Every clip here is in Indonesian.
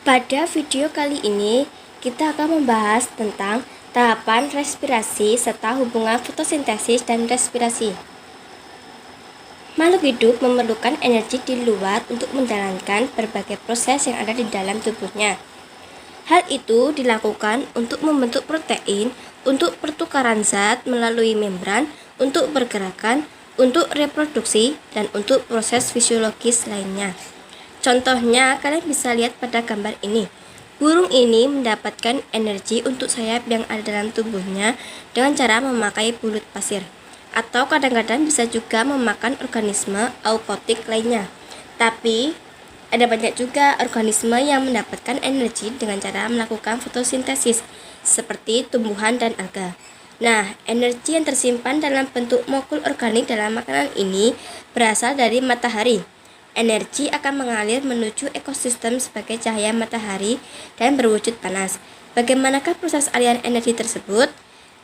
Pada video kali ini, kita akan membahas tentang tahapan respirasi serta hubungan fotosintesis dan respirasi. Makhluk hidup memerlukan energi di luar untuk menjalankan berbagai proses yang ada di dalam tubuhnya. Hal itu dilakukan untuk membentuk protein, untuk pertukaran zat melalui membran, untuk pergerakan, untuk reproduksi, dan untuk proses fisiologis lainnya. Contohnya, kalian bisa lihat pada gambar ini. Burung ini mendapatkan energi untuk sayap yang ada dalam tubuhnya dengan cara memakai bulut pasir. Atau kadang-kadang bisa juga memakan organisme eukariotik lainnya. Tapi, ada banyak juga organisme yang mendapatkan energi dengan cara melakukan fotosintesis, seperti tumbuhan dan alga. Nah, energi yang tersimpan dalam bentuk molekul organik dalam makanan ini berasal dari matahari. Energi akan mengalir menuju ekosistem sebagai cahaya matahari dan berwujud panas. Bagaimanakah proses aliran energi tersebut?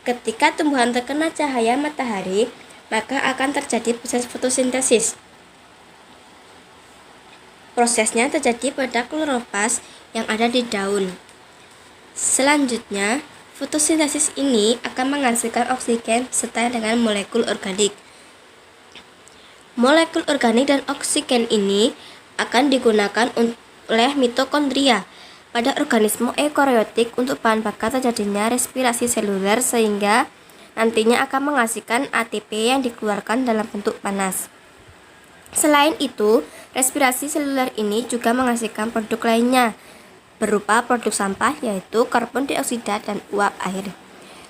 Ketika tumbuhan terkena cahaya matahari, maka akan terjadi proses fotosintesis. Prosesnya terjadi pada kloroplast yang ada di daun. Selanjutnya, fotosintesis ini akan menghasilkan oksigen beserta dengan molekul organik. Molekul organik dan oksigen ini akan digunakan oleh mitokondria pada organisme eukariotik untuk bahan bakar terjadinya respirasi seluler sehingga nantinya akan menghasilkan ATP yang dikeluarkan dalam bentuk panas. Selain itu, respirasi seluler ini juga menghasilkan produk lainnya berupa produk sampah yaitu karbon dioksida dan uap air.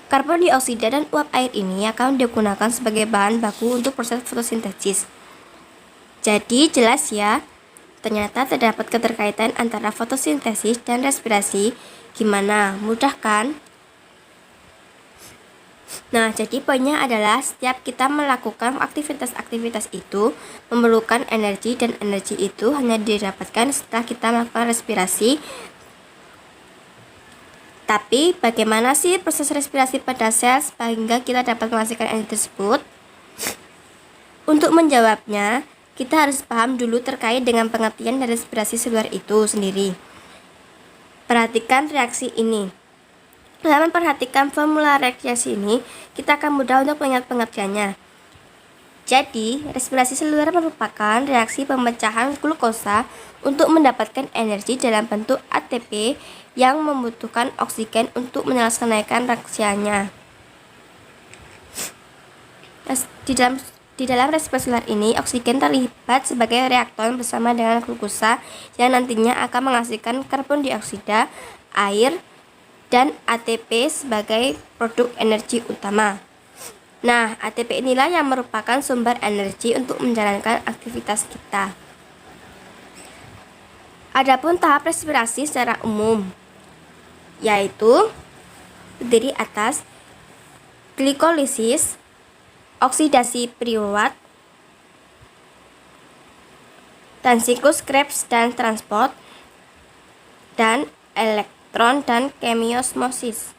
Karbon dioksida dan uap air ini akan digunakan sebagai bahan baku untuk proses fotosintesis. Jadi jelas ya, ternyata terdapat keterkaitan antara fotosintesis dan respirasi. Gimana? Mudah kan? Nah, jadi poinnya adalah setiap kita melakukan aktivitas-aktivitas itu memerlukan energi dan energi itu hanya didapatkan setelah kita melakukan respirasi. Tapi bagaimana sih proses respirasi pada sel sehingga kita dapat menghasilkan energi tersebut? Untuk menjawabnya, kita harus paham dulu terkait dengan pengertian dari respirasi seluler itu sendiri. Perhatikan reaksi ini. Dalam memperhatikan formula reaksi ini, kita akan mudah untuk mengingat pengertiannya. Jadi, respirasi seluler merupakan reaksi pemecahan glukosa untuk mendapatkan energi dalam bentuk ATP yang membutuhkan oksigen untuk menyelesaikan reaksinya. Di dalam respirasi seluler ini, oksigen terlibat sebagai reaktor bersama dengan glukosa yang nantinya akan menghasilkan karbon dioksida, air, dan ATP sebagai produk energi utama. Nah, ATP inilah yang merupakan sumber energi untuk menjalankan aktivitas kita. Adapun tahap respirasi secara umum, yaitu terdiri atas glikolisis, oksidasi piruvat, dan siklus Krebs dan transport, dan elektron dan kemiosmosis.